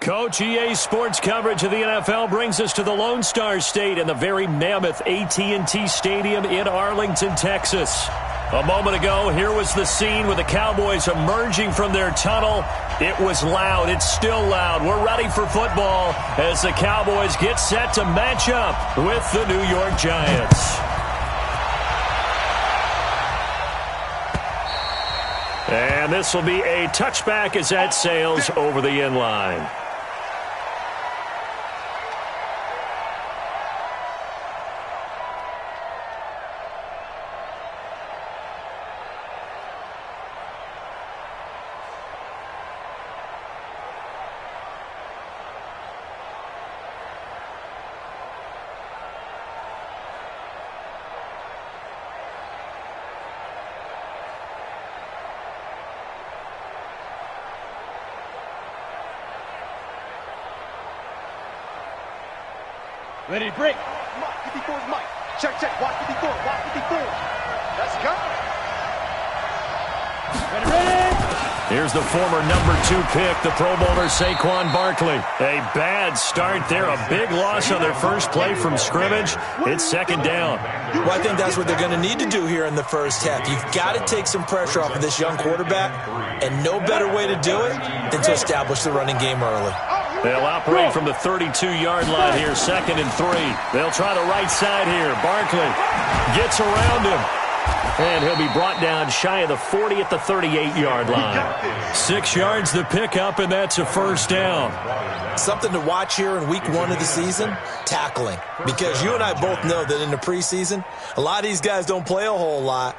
Coach, EA Sports coverage of the NFL brings us to the Lone Star State and the very mammoth AT&T Stadium in Arlington, Texas. A moment ago, here was the scene with the Cowboys emerging from their tunnel. It was loud. It's still loud. We're ready for football as the Cowboys get set to match up with the New York Giants. And this will be a touchback as that sails over the end line. Ready to break. Mike, 54 is Mike. Check, check. Watch 54. Watch 54. Let's go. Ready. Here's the former number 2 pick, the Pro Bowler Saquon Barkley. A bad start there. A big loss on their first play from scrimmage. It's second down. Well, I think that's what they're going to need to do here in the first half. You've got to take some pressure off of this young quarterback, and no better way to do it than to establish the running game early. They'll operate from the 32-yard line here, 2nd and 3. They'll try the right side here. Barkley gets around him. And he'll be brought down shy of the 40 at the 38-yard line. 6 yards the pickup, and that's a first down. Something to watch here in week 1 of the season, tackling. Because you and I both know that in the preseason, a lot of these guys don't play a whole lot.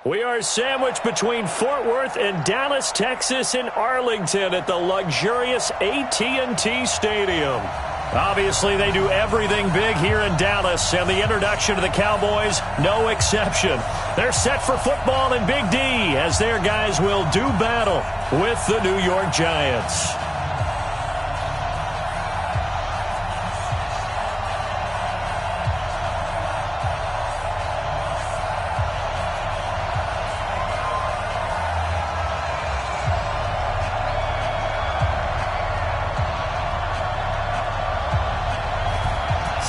We are sandwiched between Fort Worth and Dallas, Texas, in Arlington at the luxurious AT&T Stadium. Obviously, they do everything big here in Dallas, and the introduction to the Cowboys, no exception. They're set for football in Big D as their guys will do battle with the New York Giants.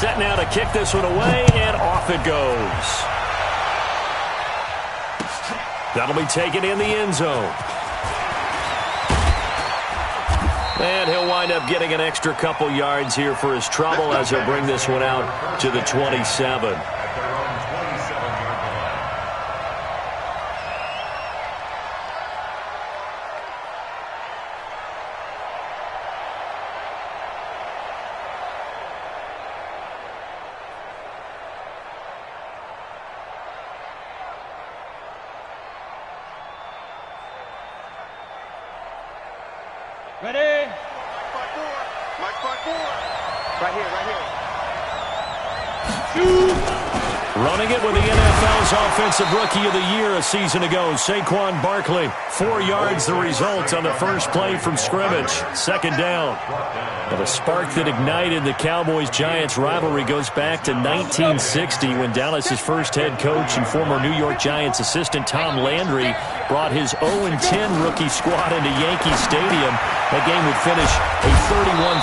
Set now to kick this one away, and off it goes. That'll be taken in the end zone. And he'll wind up getting an extra couple yards here for his trouble as he'll bring this one out to the 27. Ready? Mike 5-4. Right here. Running it with the NFL's Offensive Rookie of the Year a season ago, Saquon Barkley. 4 yards the result on the first play from scrimmage. Second down. But a spark that ignited the Cowboys-Giants rivalry goes back to 1960 when Dallas's first head coach and former New York Giants assistant Tom Landry brought his 0-10 rookie squad into Yankee Stadium. That game would finish a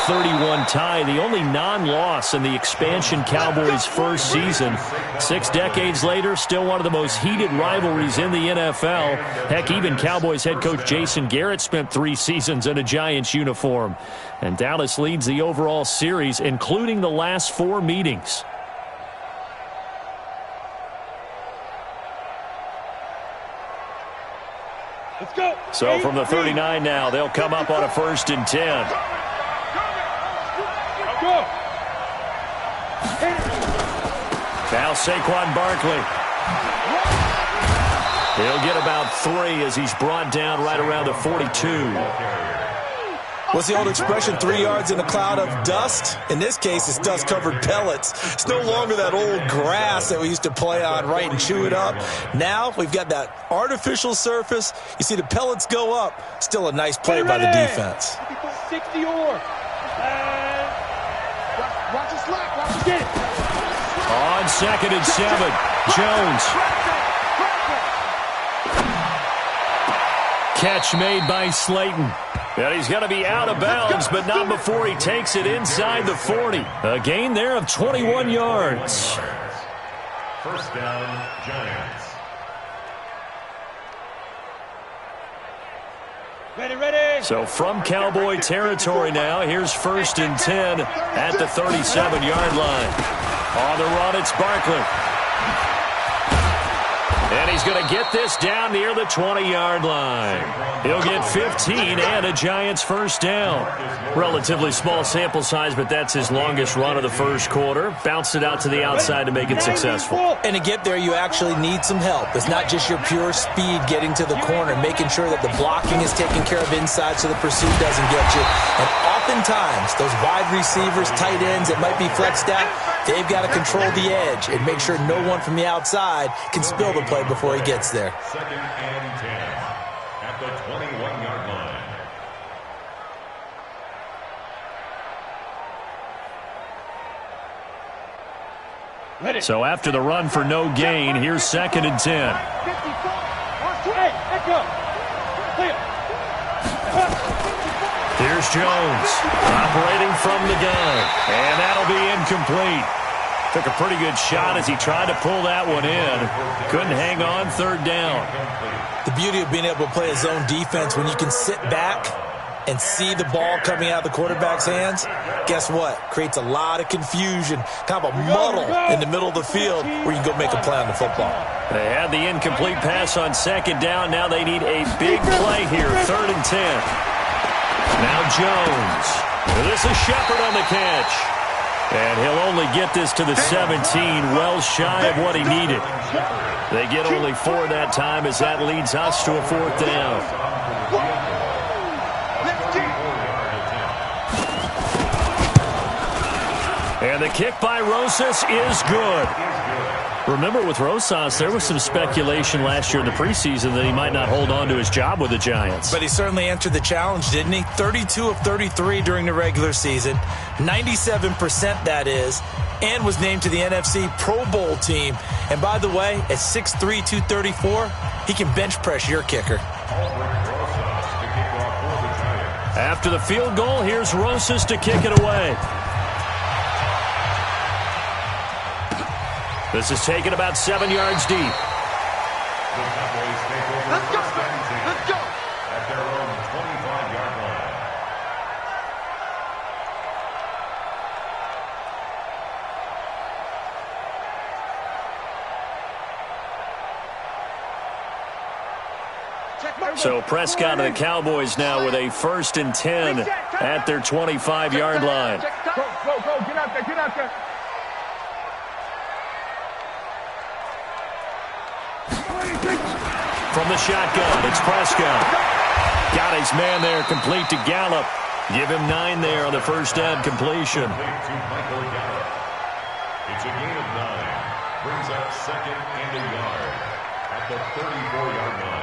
31-31 tie, the only non-loss in the expansion Cowboys' first season. 6 decades later, still one of the most heated rivalries in the NFL. Heck, even Cowboys head coach Jason Garrett spent 3 seasons in a Giants uniform. And Dallas leads the overall series, including the last 4 meetings. Let's go. So from the 39 now, they'll come up on a 1st and 10. Go. Now Saquon Barkley. He'll get about 3 as he's brought down right around the 42. What's the old expression, 3 yards in a cloud of dust? In this case, it's dust-covered pellets. It's no longer that old grass that we used to play on, right, and chew it up. Now we've got that artificial surface. You see the pellets go up. Still a nice play by the defense. 60 or. Watch it slack. Watch it get it. On 2nd and 7, Jones. Catch made by Slayton. And he's going to be out of bounds, but not before he takes it inside the 40. A gain there of 21 yards. First down, Giants. Ready. So from Cowboy territory now, here's 1st and 10 at the 37-yard line. On the run, it's Barkley. And he's going to get this down near the 20-yard line. He'll get 15 and a Giants first down. Relatively small sample size, but that's his longest run of the first quarter. Bounced it out to the outside to make it successful. And to get there, you actually need some help. It's not just your pure speed getting to the corner, making sure that the blocking is taken care of inside so the pursuit doesn't get you. And oftentimes, those wide receivers, tight ends that might be flexed out, they've got to control the edge and make sure no one from the outside can spill the play before he gets there. 2nd and 10 at the 21-yard line. So after the run for no gain, here's 2nd and 10. Here's Jones operating from the gun, and that'll be incomplete. Took a pretty good shot as he tried to pull that one in. Couldn't hang on 3rd down. The beauty of being able to play a zone defense when you can sit back and see the ball coming out of the quarterback's hands, guess what? Creates a lot of confusion, kind of a muddle in the middle of the field where you can go make a play on the football. They had the incomplete pass on 2nd down. Now they need a big play here, 3rd and 10. Now Jones. This is Shepard on the catch. And he'll only get this to the 17, well shy of what he needed. They get only 4 that time as that leads us to a 4th down. And the kick by Rosas is good. Remember, with Rosas, there was some speculation last year in the preseason that he might not hold on to his job with the Giants. But he certainly answered the challenge, didn't he? 32 of 33 during the regular season, 97% that is, and was named to the NFC Pro Bowl team. And by the way, at 6'3", 234, he can bench press your kicker. After the field goal, here's Rosas to kick it away. This is taken about 7 yards deep. Let's go. Let's go. At their own 25-yard line. So Prescott and the Cowboys now with a 1st and 10 at their 25-yard line. Go. Get out there. Get out there. From the shotgun, it's Prescott. Got his man there, complete to Gallup. Give him 9 there on the first down completion. It's a gain of 9. Brings up 2nd and a yard at the 34-yard line.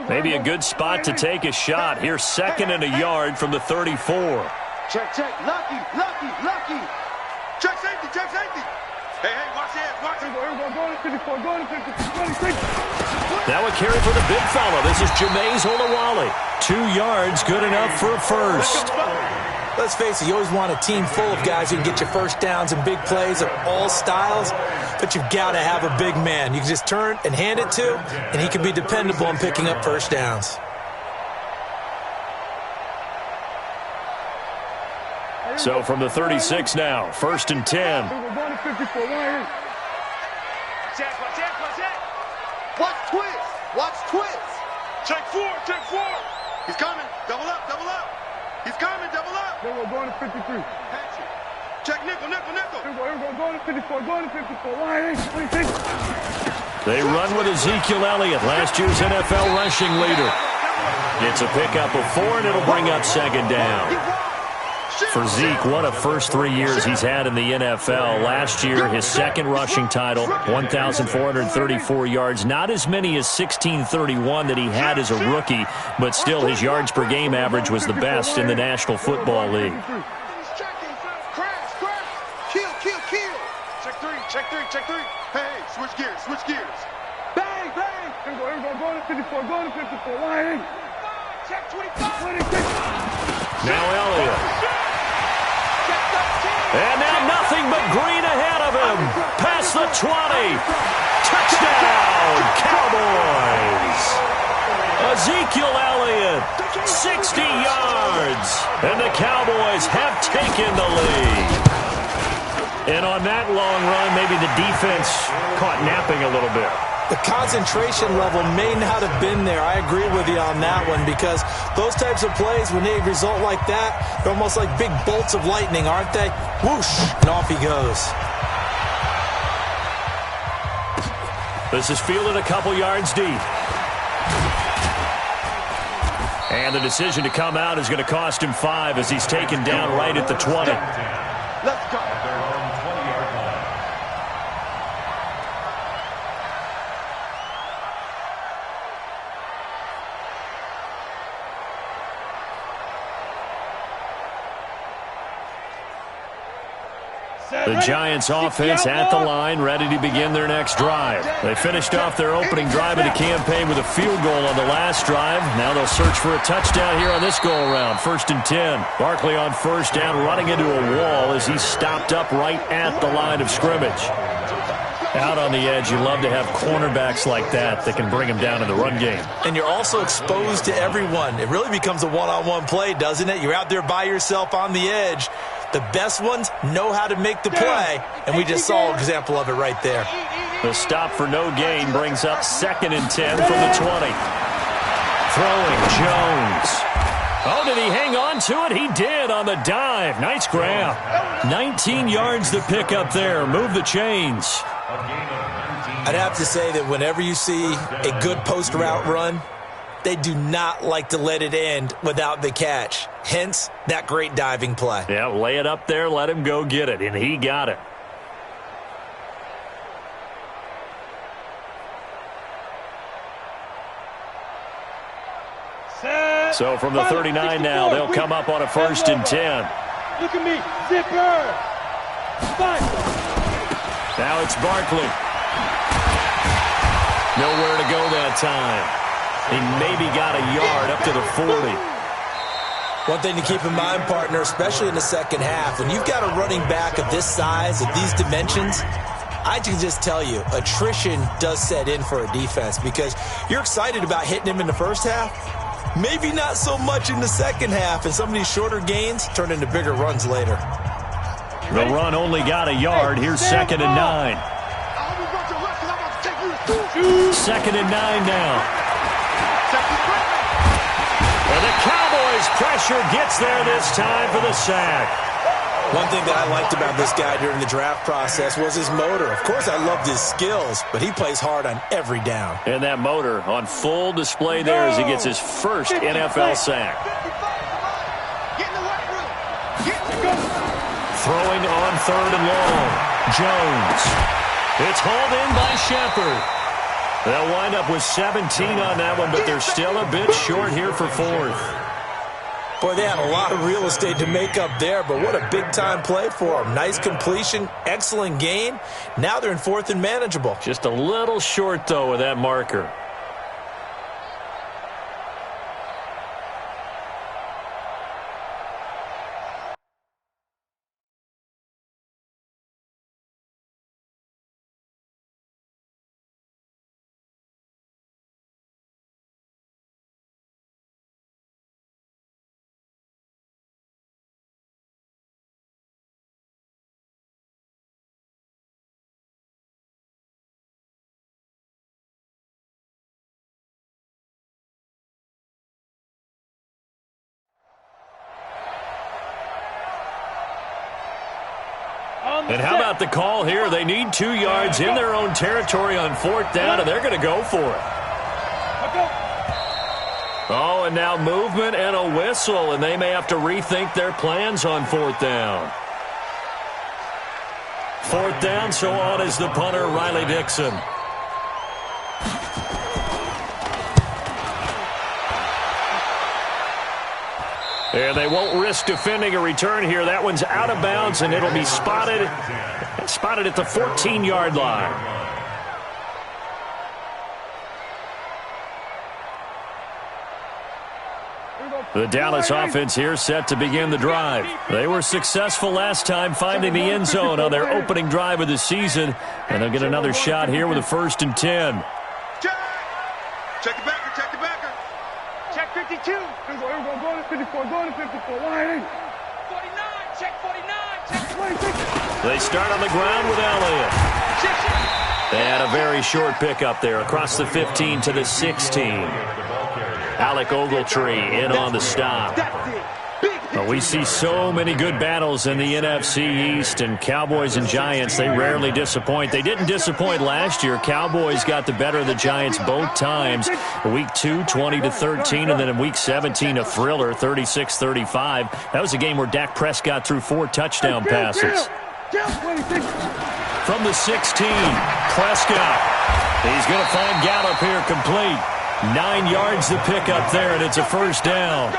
Maybe a good spot to take a shot. Here's 2nd and a yard from the 34. Check. Lucky. Check safety. Hey, watch it. Now a carry for the big fella. This is Jameis Olawale. 2 yards, good enough for a first. Let's face it, you always want a team full of guys who can get you first downs and big plays of all styles, but you've got to have a big man you can just turn and hand it to, and he can be dependable in picking up first downs. So from the 36 now, 1st and 10. Watch twist. Check 4. He's coming. Double up. He's coming. Double up. Then we're going to 53. Check nickel. We're going to 54. Going to 54. Line 26. They run with Ezekiel Elliott, last year's NFL rushing leader. It's a pickup of 4, and it'll bring up 2nd down. For Zeke, what a first 3 years he's had in the NFL. Last year, his 2nd rushing title, 1,434 yards. Not as many as 1,631 that he had as a rookie, but still his yards per game average was the best in the National Football League. Crash. Kill. Check 3. Hey, switch gears. Bang. We're going to 54. Going to 54. Line. Check 25. Now Elliott. And now nothing but green ahead of him. Past the 20. Touchdown, Cowboys. Ezekiel Elliott, 60 yards. And the Cowboys have taken the lead. And on that long run, maybe the defense caught napping a little bit. The concentration level may not have been there. I agree with you on that one, because those types of plays, when they result like that, they're almost like big bolts of lightning, aren't they? Whoosh, and off he goes. This is fielded a couple yards deep. And the decision to come out is going to cost him 5 as he's taken down right at the 20. Let's go. The Giants offense at the line, ready to begin their next drive. They finished off their opening drive of the campaign with a field goal on the last drive. Now they'll search for a touchdown here on this go-around. 1st and 10. Barkley on first down, running into a wall as he's stopped up right at the line of scrimmage. Out on the edge, you love to have cornerbacks like that can bring him down in the run game. And you're also exposed to everyone. It really becomes a one-on-one play, doesn't it? You're out there by yourself on the edge. The best ones know how to make the play, and we just saw an example of it right there. The stop for no gain brings up 2nd and 10 from the 20. Throwing Jones. Oh, did he hang on to it? He did on the dive. Nice grab. 19 yards to pick up there. Move the chains. I'd have to say that whenever you see a good post route run, they do not like to let it end without the catch. Hence, that great diving play. Yeah, lay it up there, let him go get it, and he got it. So from the 39 now, they'll come up on a 1st and 10. Look at me. Zipper. Fight. Now it's Barkley. Nowhere to go that time. He maybe got a yard up to the 40. One thing to keep in mind, partner, especially in the second half, when you've got a running back of this size, of these dimensions, I can just tell you, attrition does set in for a defense because you're excited about hitting him in the first half. Maybe not so much in the second half, and some of these shorter gains turn into bigger runs later. The run only got a yard. Here's 2nd and 9. 2nd and 9 now. And the Cowboys' pressure gets there this time for the sack. One thing that I liked about this guy during the draft process was his motor. Of course, I loved his skills, but he plays hard on every down. And that motor on full display there as he gets his first NFL sack. Throwing on 3rd and long. Jones. It's hauled in by Shepard. They'll wind up with 17 on that one, but they're still a bit short here for 4th. Boy, they had a lot of real estate to make up there, but what a big-time play for them. Nice completion, excellent gain. Now they're in 4th and manageable. Just a little short, though, with that marker. And how about the call here? They need 2 yards in their own territory on 4th down, and they're going to go for it. Oh, and now movement and a whistle, and they may have to rethink their plans on 4th down. 4th down, so on is the punter, Riley Dixon. And they won't risk defending a return here. That one's out of bounds, and it'll be spotted at the 14-yard line. The Dallas offense here set to begin the drive. They were successful last time finding the end zone on their opening drive of the season, and they'll get another shot here with a 1st and 10. Check the backer, check the backer. Check 52. Here we go, go to 54, go to 54. Why? 49, check 49, check 46. They start on the ground with Elliott. And a very short pickup there across the 15 to the 16. Alec Ogletree in on the stop. Well, we see so many good battles in the NFC East, and Cowboys and Giants, they rarely disappoint. They didn't disappoint last year. Cowboys got the better of the Giants both times. Week 2, 20-13, and then in Week 17, a thriller, 36-35. That was a game where Dak Prescott threw 4 touchdown passes. From the 16, Prescott. He's going to find Gallup here complete. 9 yards to pick up there, and it's a 1st down.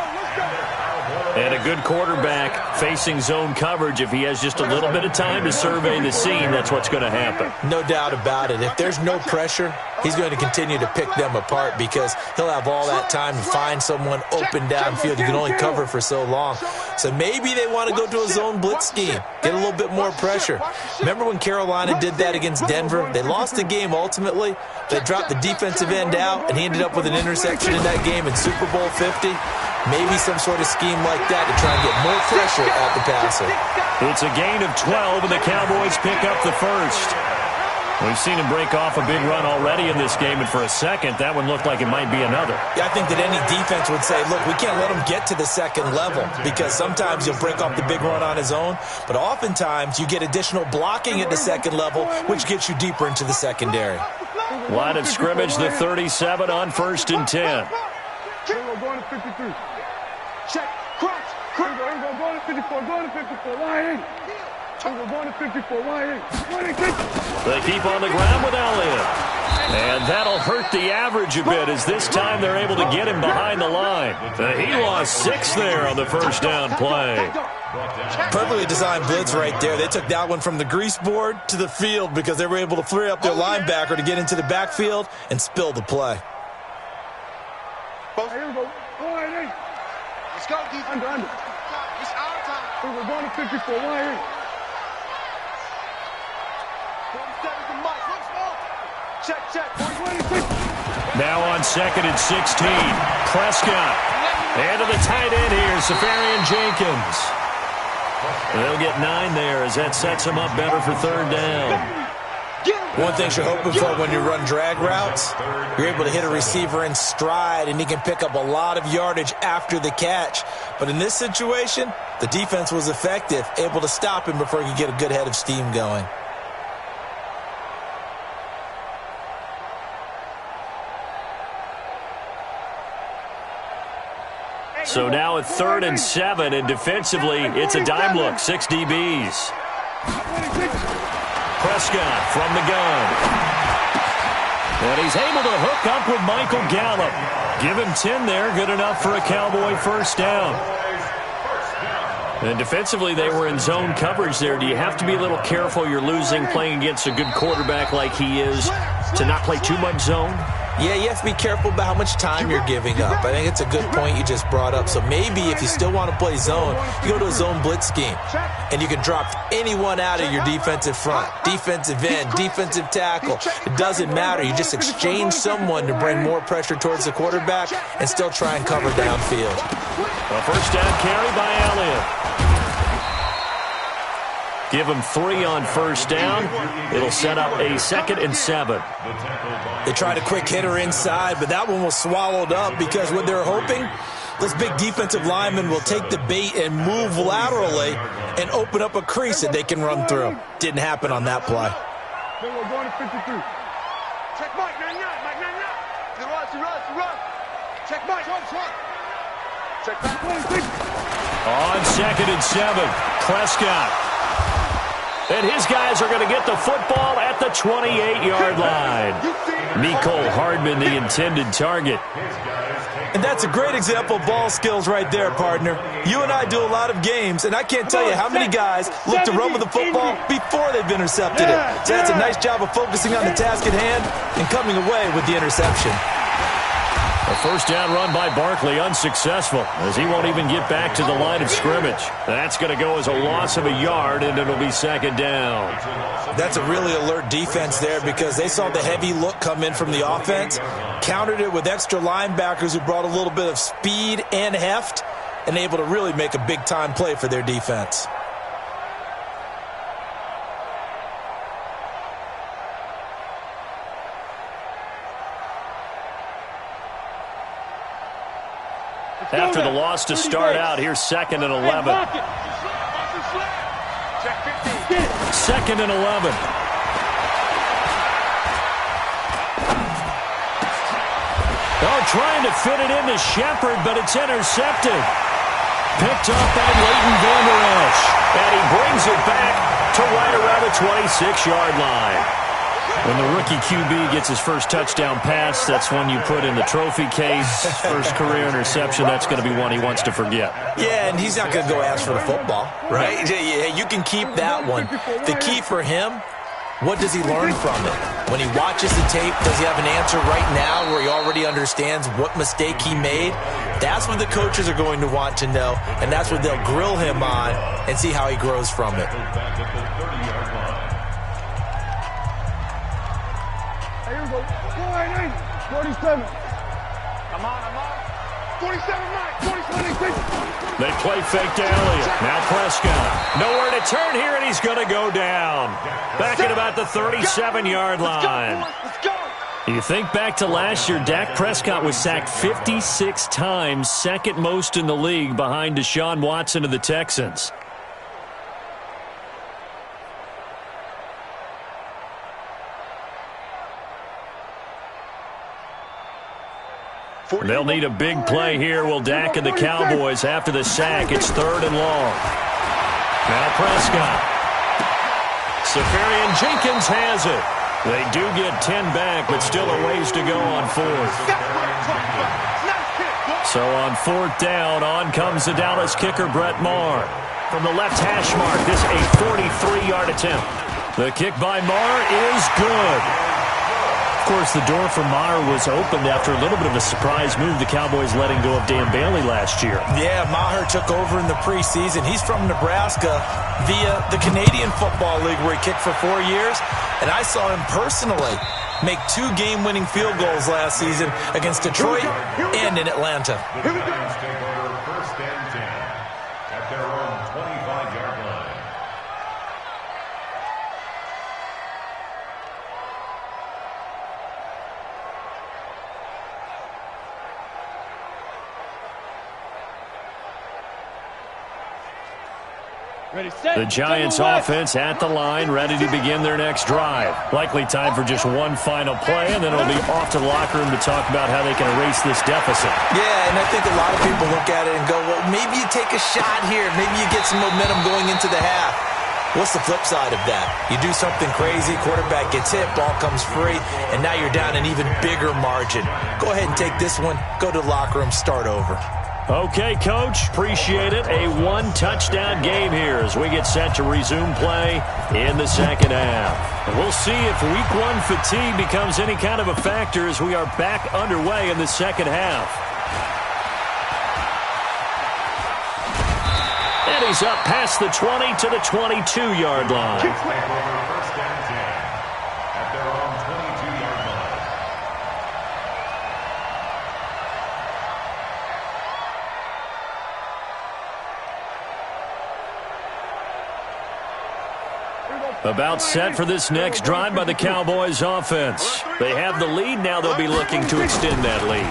And a good quarterback facing zone coverage. If he has just a little bit of time to survey the scene, that's what's going to happen. No doubt about it. If there's no pressure, he's going to continue to pick them apart because he'll have all that time to find someone open downfield. You can only cover for so long. So maybe they want to go to a zone blitz scheme, get a little bit more pressure. Remember when Carolina did that against Denver? They lost the game ultimately. They dropped the defensive end out, and he ended up with an interception in that game in Super Bowl 50. Maybe some sort of scheme like that to try and get more pressure at the passer. It's a gain of 12, and the Cowboys pick up the 1st. We've seen him break off a big run already in this game, and for a second, that one looked like it might be another. Yeah, I think that any defense would say, look, we can't let him get to the second level, because sometimes he'll break off the big run on his own, but oftentimes you get additional blocking at the second level, which gets you deeper into the secondary. Line of scrimmage, the 37 on 1st and 10. We're going to 53. Check. Crunch. Crunch. We're going to 54. Going to 54. Wide in. We're going to 54. Wide in. They keep on the ground with Elliott. And that'll hurt the average a bit, as this time they're able to get him behind the line. He lost 6 there on the first down play. Perfectly designed blitz right there. They took that one from the grease board to the field because they were able to flare up their linebacker to get into the backfield and spill the play. Here we go. Wide in. Let's go, defense. Under. It's our time. We're going to 54. Wide in. 47 to Mike. Look small. Check. 26. Now on 2nd and 16. Prescott. And to the tight end here, Safarian Jenkins. They'll get 9 there as that sets them up better for 3rd down. One thing you're hoping for when you run drag routes, you're able to hit a receiver in stride, and he can pick up a lot of yardage after the catch. But in this situation, the defense was effective, able to stop him before he could get a good head of steam going. So now at 3rd and 7, and defensively, it's a dime look. 6 DBs. Prescott from the gun. And he's able to hook up with Michael Gallup. Give him 10 there, good enough for a Cowboy first down. And defensively, they were in zone coverage there. Do you have to be a little careful? You're losing playing against a good quarterback like he is to not play too much zone? Yeah, you have to be careful about how much time you're giving up. I think it's a good point you just brought up. So maybe if you still want to play zone, you go to a zone blitz scheme. And you can drop anyone out of your defensive front. Defensive end, defensive tackle. It doesn't matter. You just exchange someone to bring more pressure towards the quarterback and still try and cover downfield. A first down carry by Elliott. Give him 3 on first down. It'll set up a 2nd and 7. They tried a quick hitter inside, but that one was swallowed up because what they're hoping, those big defensive linemen will take the bait and move laterally and open up a crease that they can run through. Didn't happen on that play. We're going to 53. Check Mike. 9-9. Mike 9-9. He runs. Check Mike. Check back. On 2nd and 7, Prescott. And his guys are going to get the football at the 28-yard line. Mecole Hardman, the intended target. And that's a great example of ball skills right there, partner. You and I do a lot of games, and I can't tell you how many guys look to run with the football before they've intercepted it. So that's a nice job of focusing on the task at hand and coming away with the interception. A first down run by Barkley, unsuccessful, as he won't even get back to the line of scrimmage. That's going to go as a loss of a yard, and it'll be 2nd down. That's a really alert defense there because they saw the heavy look come in from the offense, countered it with extra linebackers who brought a little bit of speed and heft, and able to really make a big-time play for their defense. After the loss to start out, here's 2nd and 11. 2nd and 11. Oh, trying to fit it into Shepard, but it's intercepted. Picked up by Leighton Vander Esch. And he brings it back to right around the 26-yard line. When the rookie QB gets his first touchdown pass, that's one you put in the trophy case. First career interception, that's going to be one he wants to forget. Yeah, and he's not going to go ask for the football, right? You can keep that one. The key for him, what does he learn from it? When he watches the tape, does he have an answer right now where he already understands what mistake he made? That's what the coaches are going to want to know, and that's what they'll grill him on and see how he grows from it. 47. Come on. They play fake to Elliott. Now Prescott. Nowhere to turn here, and he's going to go down. Back at about the 37-yard line. You think back to last year, Dak Prescott was sacked 56 times, second most in the league behind Deshaun Watson of the Texans. They'll need a big play here, will Dak and the Cowboys after the sack. It's 3rd and long. Now Prescott. Safarian Jenkins has it. They do get 10 back, but still a ways to go on 4th. So on 4th down, on comes the Dallas kicker, Brett Maher. From the left hash mark, this a 43-yard attempt. The kick by Maher is good. Of course, the door for Maher was opened after a little bit of a surprise move, the Cowboys letting go of Dan Bailey last year. Yeah, Maher took over in the preseason. He's from Nebraska via the Canadian Football League, where he kicked for 4 years. And I saw him personally make 2 game-winning field goals last season against Detroit and in Atlanta. The Giants take over 1st and 10 at their own 25-yard line. The Giants offense at the line, ready to begin their next drive. Likely time for just one final play, and then it'll be off to the locker room to talk about how they can erase this deficit. Yeah, and I think a lot of people look at it and go, well, maybe you take a shot here. Maybe you get some momentum going into the half. What's the flip side of that? You do something crazy, quarterback gets hit, ball comes free, and now you're down an even bigger margin. Go ahead and take this one, go to the locker room, start over. Okay, Coach, appreciate it. A 1-touchdown game here as we get set to resume play in the second half. And we'll see if Week 1 fatigue becomes any kind of a factor as we are back underway in the second half. And he's up past the 20 to the 22-yard line. First and 10 at their own 22-yard line. About set for this next drive by the Cowboys offense. They have the lead now. They'll be looking to extend that lead.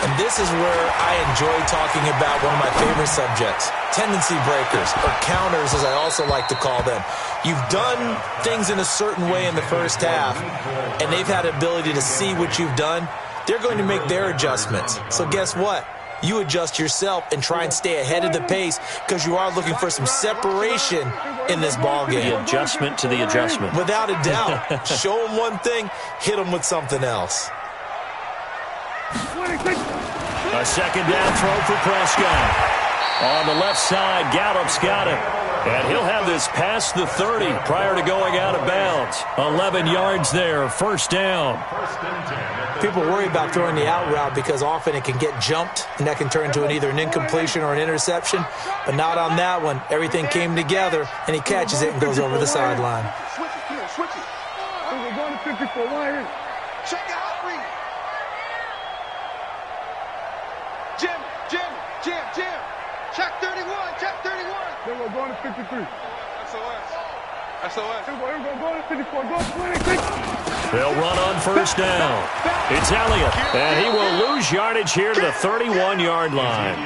And this is where I enjoy talking about one of my favorite subjects, tendency breakers, or counters as I also like to call them. You've done things in a certain way in the first half, and they've had the ability to see what you've done. They're going to make their adjustments. So guess what? You adjust yourself and try and stay ahead of the pace because you are looking for some separation in this ball game. The adjustment to the adjustment. Without a doubt. Show them one thing, hit them with something else. A second down throw for Prescott. On the left side, Gallup's got it. And he'll have this past the 30 prior to going out of bounds. 11 yards there, first down. People worry about throwing the out route because often it can get jumped, and that can turn into either an incompletion or an interception. But not on that one. Everything came together, and he catches it and goes over the sideline. Switch it here, switch it. We're going to 54. Why? Check it out, read. Jim. Check 31, check 31. Then we're going to 53. SOS. We're going to 54. Go 26. They'll run on first down. It's Elliott, and he will lose yardage here to the 31-yard line.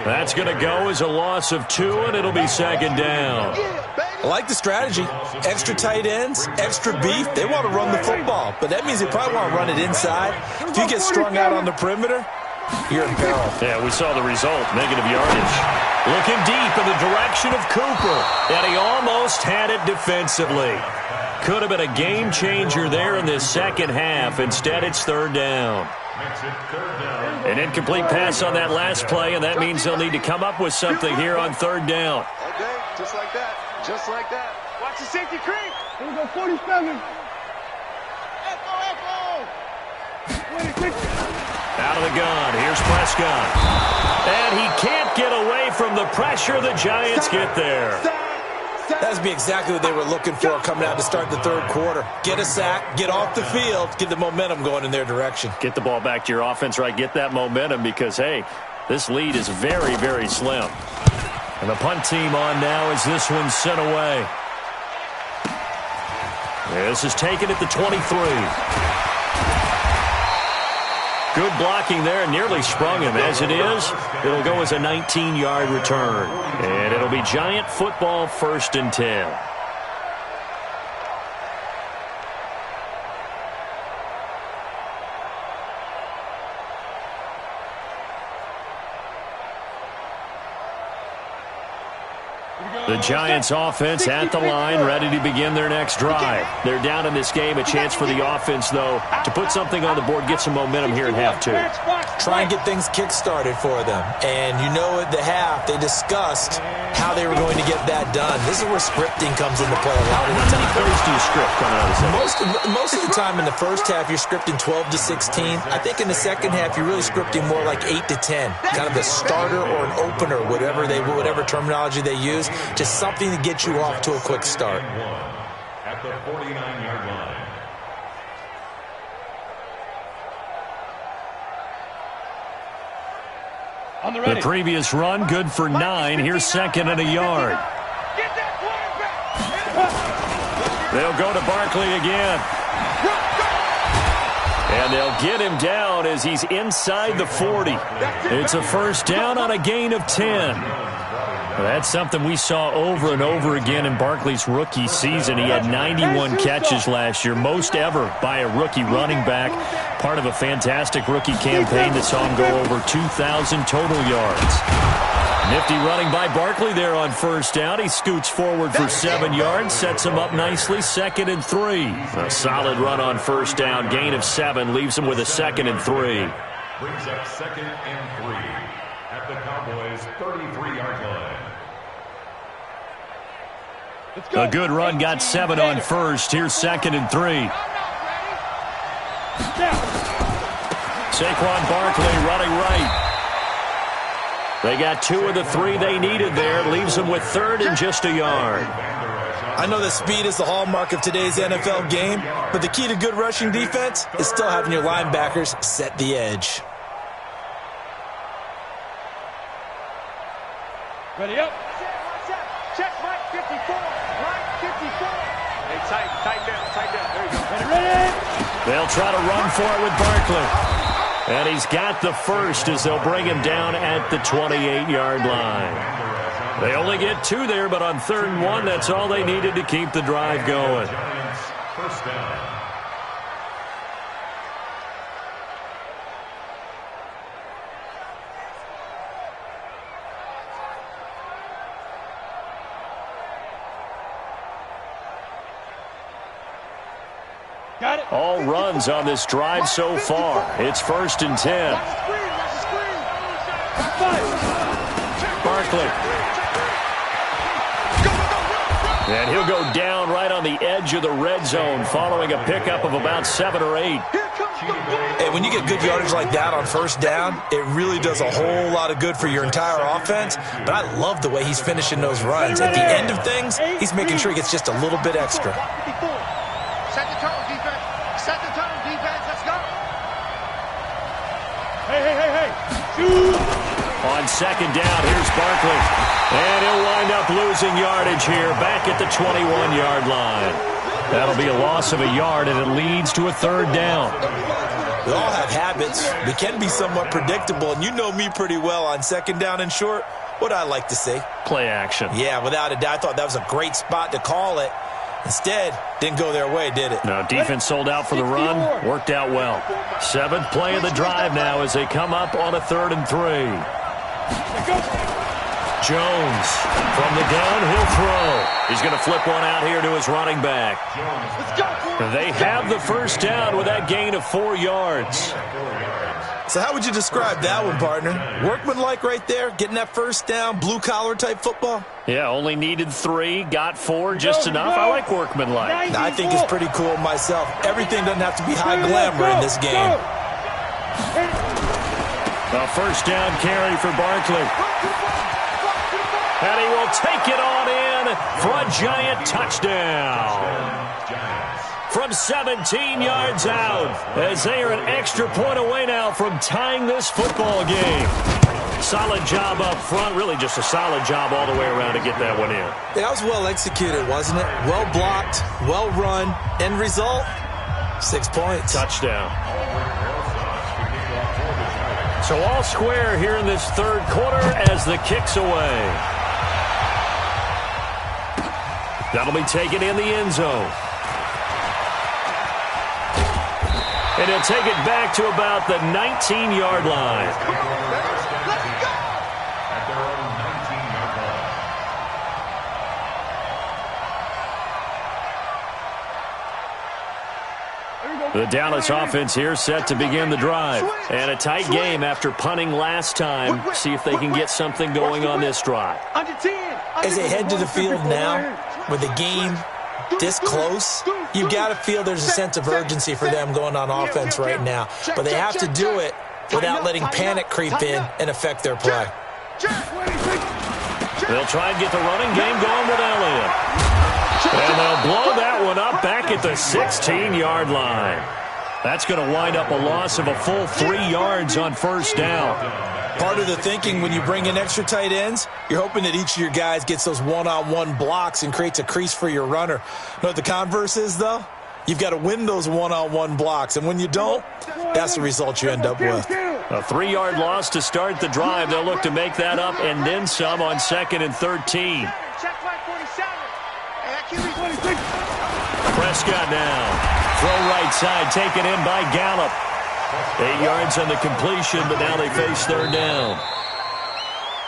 That's going to go as a loss of 2, and it'll be second down. I like the strategy. Extra tight ends, extra beef. They want to run the football, but that means they probably want to run it inside. If you get strung out on the perimeter, you're in peril. Yeah, we saw the result, negative yardage. Looking deep in the direction of Cooper, and he almost had it defensively. Could have been a game changer there in this second half. Instead, it's third down. An incomplete pass on that last play, and that means they'll need to come up with something here on third down. Okay, just like that. Just like that. Watch the safety creep. Here we go, 47. Echo. 26. Out of the gun, here's Prescott. And he can't get away from the pressure. The Giants get there. That'd be exactly what they were looking for coming out to start the third quarter. Get a sack, get off the field, get the momentum going in their direction. Get the ball back to your offense, right? Get that momentum because, hey, this lead is very, very slim. And the punt team on now as this one's sent away. This is taken at the 23. Good blocking there, nearly sprung him. As it is, it'll go as a 19-yard return. And it'll be Giant football, 1st and 10. The Giants offense at the line, ready to begin their next drive. They're down in this game. A chance for the offense, though, to put something on the board, get some momentum here in half two. Try and get things kick-started for them. And you know at the half, they discussed how they were going to get that done. This is where scripting comes into play a lot of the time. How many plays do you script coming out of the second? Most of the time in the first half, you're scripting 12 to 16. I think in the second half, you're really scripting more like 8 to 10. Kind of a starter or an opener, whatever terminology they use. Just something to get you off to a quick start. At the 49-yard line. The previous run, good for 9. Here's 2nd and a yard. They'll go to Barkley again. And they'll get him down as he's inside the 40. It's a 1st down on a gain of 10. That's something we saw over and over again in Barkley's rookie season. He had 91 catches last year, most ever by a rookie running back. Part of a fantastic rookie campaign that saw him go over 2,000 total yards. Nifty running by Barkley there on 1st down. He scoots forward for 7 yards, sets him up nicely, 2nd and 3. A solid run on 1st down, gain of 7, leaves him with a 2nd and 3. Brings up 2nd and 3 at the Cowboys' 33-yard line. A good run, got 7 on 1st. Here's 2nd and 3. Saquon Barkley running right. They got 2 of the 3 they needed there. Leaves them with 3rd and just a yard. I know that speed is the hallmark of today's NFL game, but the key to good rushing defense is still having your linebackers set the edge. Ready up. Check Mike 54. Mike 54. Hey, tight down. There you go. Ready. They'll try to run for it with Barkley. And he's got the 1st as they'll bring him down at the 28-yard line. They only get 2 there, but on 3rd and 1, that's all they needed to keep the drive going. 1st down. Got it. All runs on this drive so far. It's 1st and 10. Barkley. And he'll go down right on the edge of the red zone following a pickup of about 7 or 8. Hey, when you get good yardage like that on 1st down, it really does a whole lot of good for your entire offense. But I love the way he's finishing those runs. At the end of things, he's making sure he gets just a little bit extra. Set the tone, defense. Set the tone, defense. Let's go. Hey. Shoot. On 2nd down, here's Barkley. And he'll wind up losing yardage here back at the 21-yard line. That'll be a loss of a yard, and it leads to a 3rd down. We all have habits. They can be somewhat predictable, and you know me pretty well on 2nd down and short. What I like to say? Play action. Yeah, without a doubt. I thought that was a great spot to call it. Instead, didn't go their way, did it? No, defense sold out for the run. Worked out well. 7th play of the drive now as they come up on a 3rd and 3. Jones from the downhill throw. He's going to flip one out here to his running back. They have the 1st down with that gain of 4 yards. So how would you describe that one, partner? Workmanlike right there, getting that 1st down, blue-collar type football? Yeah, only needed 3, got 4, just enough. I like workmanlike. I think it's pretty cool myself. Everything doesn't have to be high glamour in this game. A 1st down carry for Barkley. And he will take it on in. Front Giant touchdown. From 17 yards out, as they are an extra point away now from tying this football game. Solid job up front, really just a solid job all the way around to get that one in. That was well executed, wasn't it? Well blocked, well run. End result, 6 points. Touchdown. So all square here in this third quarter as the kick's away. That'll be taken in the end zone. And he'll take it back to about the 19-yard line. Come on, baby. Let's go. At their own 19-yard line. The Dallas offense here set to begin the drive. And a tight game after punting last time. See if they can get something going on this drive. Under 10. As they head to the field now, with the game this close, you've got to feel there's a sense of urgency for them going on offense right now. But they have to do it without letting panic creep in and affect their play. They'll try and get the running game going with Elliott. And they'll blow that one up back at the 16-yard line. That's going to wind up a loss of a full 3 yards on first down. Part of the thinking when you bring in extra tight ends, you're hoping that each of your guys gets those one-on-one blocks and creates a crease for your runner. You know what the converse is, though? You've got to win those one-on-one blocks, and when you don't, that's the result you end up with. A 3-yard loss to start the drive. They'll look to make that up and then some on 2nd and 13. Check flag 47. Prescott now. Throw right side, taken in by Gallup. 8 yards on the completion, but now they face third down.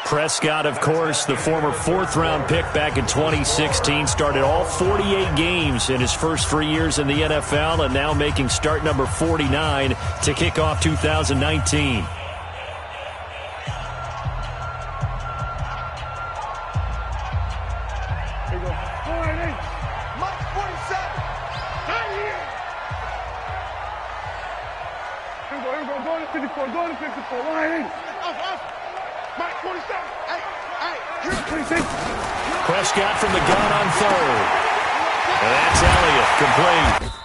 Prescott, of course, the former 4th-round pick back in 2016, started all 48 games in his first 3 years in the NFL, and now making start number 49 to kick off 2019. Go to 54. Mike, 47. Hey, 26. Prescott from the gun on 3rd. And that's Elliott, complete.